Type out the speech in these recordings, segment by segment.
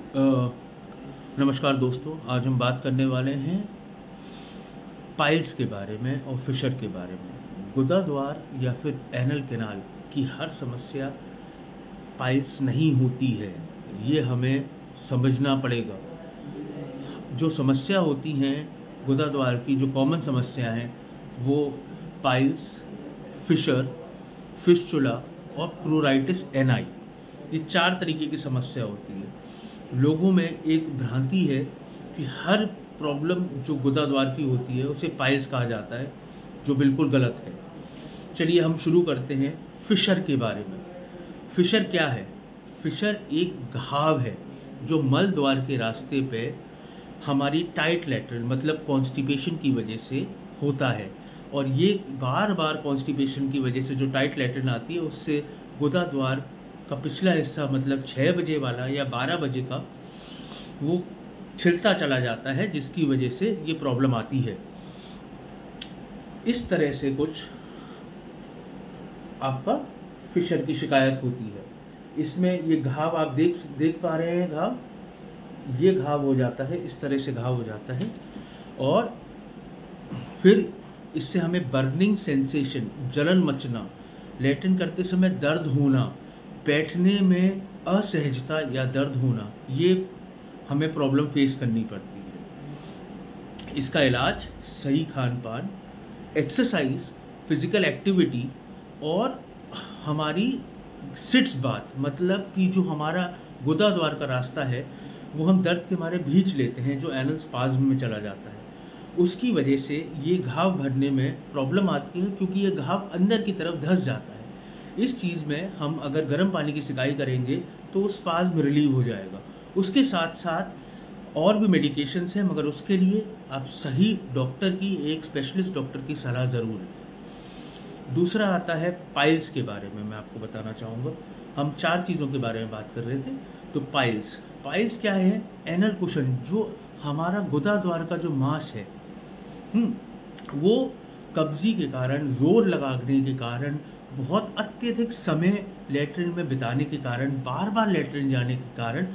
अ, नमस्कार दोस्तों, आज हम बात करने वाले हैं पाइल्स के बारे में और फिशर के बारे में। गुदाद्वार या फिर एनल कैनाल की हर समस्या पाइल्स नहीं होती है, ये हमें समझना पड़ेगा। जो समस्या होती हैं गुदाद्वार की, जो कॉमन समस्या हैं, वो पाइल्स, फिशर, फिस्चुला और प्लूराइटिस एनाई, ये 4 तरीके की समस्या होती है। लोगों में एक भ्रांति है कि हर प्रॉब्लम जो गुदाद्वार की होती है उसे पाइल्स कहा जाता है, जो बिल्कुल गलत है। चलिए हम शुरू करते हैं फिशर के बारे में। फिशर क्या है? फिशर एक घाव है जो मल द्वार के रास्ते पे हमारी टाइट लैट्रिन मतलब कॉन्स्टिपेशन की वजह से होता है, और ये बार बार कॉन्स्टिपेशन की वजह से जो टाइट लैट्रिन आती है उससे गुदाद्वार का पिछला हिस्सा मतलब 6 बजे वाला या 12 बजे का वो छिलता चला जाता है, जिसकी वजह से ये प्रॉब्लम आती है। इस तरह से कुछ आपका फिशर की शिकायत होती है। इसमें ये घाव आप देख पा रहे हैं, ये घाव हो जाता है, इस तरह से घाव हो जाता है, और फिर इससे हमें बर्निंग सेंसेशन, जलन मचना, लैट्रिन करते समय दर्द होना, बैठने में असहजता या दर्द होना, ये हमें प्रॉब्लम फेस करनी पड़ती है। इसका इलाज सही खान पान, एक्सरसाइज, फिजिकल एक्टिविटी और हमारी सिट्स बात, मतलब कि जो हमारा गुदाद्वार का रास्ता है वो हम दर्द के मारे भींच लेते हैं, जो एनल स्पाज्म में चला जाता है। उसकी वजह से ये घाव भरने में प्रॉब्लम आती है, क्योंकि ये घाव अंदर की तरफ धंस जाता है। इस चीज़ में हम अगर गर्म पानी की सिकाई करेंगे तो स्पाज्म रिलीव हो जाएगा। उसके साथ साथ और भी मेडिकेशंस हैं, मगर उसके लिए आप सही डॉक्टर की, एक स्पेशलिस्ट डॉक्टर की सलाह ज़रूर लें। दूसरा आता है पाइल्स के बारे में। मैं आपको बताना चाहूँगा, हम 4 चीज़ों के बारे में बात कर रहे थे। तो पाइल्स क्या है? एनल कुशन, जो हमारा गुदाद्वार का जो मांस है, वो कब्जी के कारण, जोर लगाने के कारण, बहुत अत्यधिक समय लैट्रिन में बिताने के कारण, बार बार लैट्रिन जाने के कारण,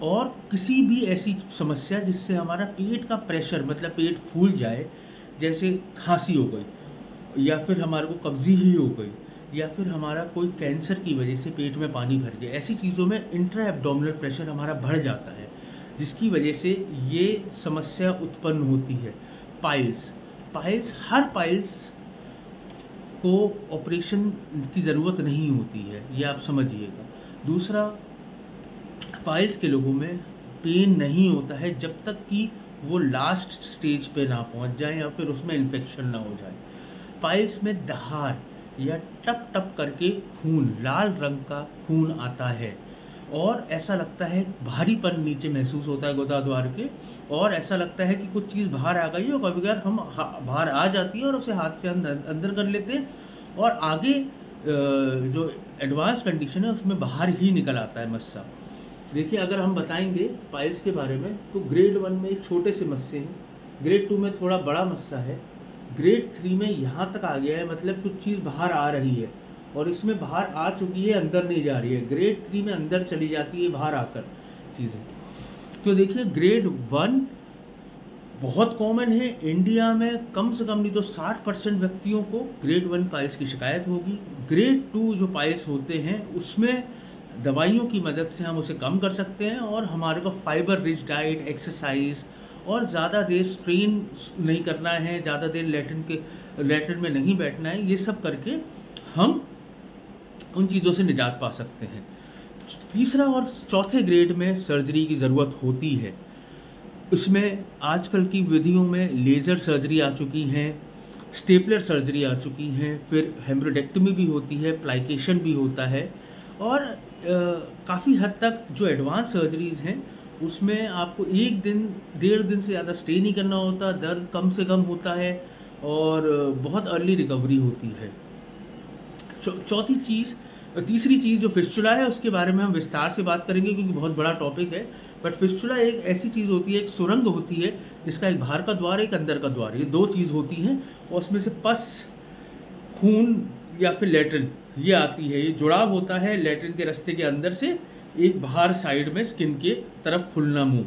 और किसी भी ऐसी समस्या जिससे हमारा पेट का प्रेशर मतलब पेट फूल जाए, जैसे खांसी हो गई, या फिर हमारे को कब्जी ही हो गई, या फिर हमारा कोई कैंसर की वजह से पेट में पानी भर गया, ऐसी चीज़ों में इंट्रा एब्डोमिनल प्रेशर हमारा बढ़ जाता है, जिसकी वजह से ये समस्या उत्पन्न होती है। हर पाइल्स को ऑपरेशन की ज़रूरत नहीं होती है, ये आप समझिएगा। दूसरा, पाइल्स के लोगों में पेन नहीं होता है जब तक कि वो लास्ट स्टेज पे ना पहुंच जाए या फिर उसमें इन्फेक्शन ना हो जाए। पाइल्स में दहाड़ या टप टप करके खून, लाल रंग का खून आता है, और ऐसा लगता है भारीपन नीचे महसूस होता है गुदाद्वार के, और ऐसा लगता है कि कुछ चीज़ बाहर आ गई है, और कभी कभार हम बाहर आ जाती है और उसे हाथ से अंदर कर लेते हैं, और आगे जो एडवांस कंडीशन है उसमें बाहर ही निकल आता है मस्सा। देखिए, अगर हम बताएंगे पाइल्स के बारे में, तो ग्रेड 1 में एक छोटे से मस्से हैं, ग्रेड 2 में थोड़ा बड़ा मस्सा है, ग्रेड 3 में यहाँ तक आ गया है, मतलब कुछ चीज़ बाहर आ रही है, और इसमें बाहर आ चुकी है, अंदर नहीं जा रही है। ग्रेड 3 में अंदर चली जाती है बाहर आकर चीज़ें। तो देखिए, ग्रेड 1 बहुत कॉमन है इंडिया में, कम से कम नहीं तो 60% व्यक्तियों को ग्रेड 1 पाइल्स की शिकायत होगी। ग्रेड 2 जो पाइल्स होते हैं उसमें दवाइयों की मदद से हम उसे कम कर सकते हैं, और हमारे को फाइबर रिच डाइट, एक्सरसाइज, और ज़्यादा देर स्ट्रेन नहीं करना है, ज़्यादा देर लैट्रिन में नहीं बैठना है, ये सब करके हम उन चीज़ों से निजात पा सकते हैं। तीसरा और चौथे ग्रेड में सर्जरी की ज़रूरत होती है। इसमें आजकल की विधियों में लेज़र सर्जरी आ चुकी हैं, स्टेपलर सर्जरी आ चुकी हैं, फिर हेमरोडेक्टमी भी होती है, प्लाइकेशन भी होता है, और काफ़ी हद तक जो एडवांस सर्जरीज़ हैं उसमें आपको 1 दिन 1.5 दिन से ज़्यादा स्टे नहीं करना होता, दर्द कम से कम होता है, और बहुत अर्ली रिकवरी होती है। तीसरी चीज़ जो फिस्चुला है, उसके बारे में हम विस्तार से बात करेंगे क्योंकि बहुत बड़ा टॉपिक है। बट फिस्चुला एक ऐसी चीज़ होती है, एक सुरंग होती है जिसका एक बाहर का द्वार, एक अंदर का द्वार, ये 2 चीज़ होती हैं, और उसमें से पस, खून या फिर लैट्रिन ये आती है। ये जुड़ाव होता है लैट्रिन के रास्ते के अंदर से एक बाहर साइड में स्किन के तरफ खुलना मुंह।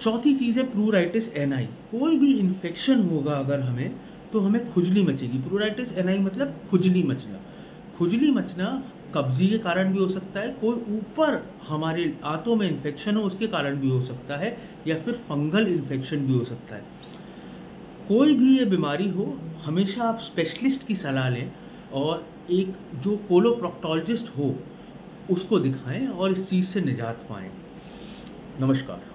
चौथी चीज़ है प्लूराइटिस एनाई। कोई भी इन्फेक्शन होगा अगर हमें, तो हमें खुजली मचेगी। प्लूराइटिस एनाई मतलब खुजली मचना। खुजली मचना कब्जी के कारण भी हो सकता है, कोई ऊपर हमारे आंतों में इन्फेक्शन हो उसके कारण भी हो सकता है, या फिर फंगल इन्फेक्शन भी हो सकता है। कोई भी ये बीमारी हो, हमेशा आप स्पेशलिस्ट की सलाह लें और एक जो कोलोप्रोक्टोलॉजिस्ट हो उसको दिखाएं और इस चीज़ से निजात पाएं। नमस्कार।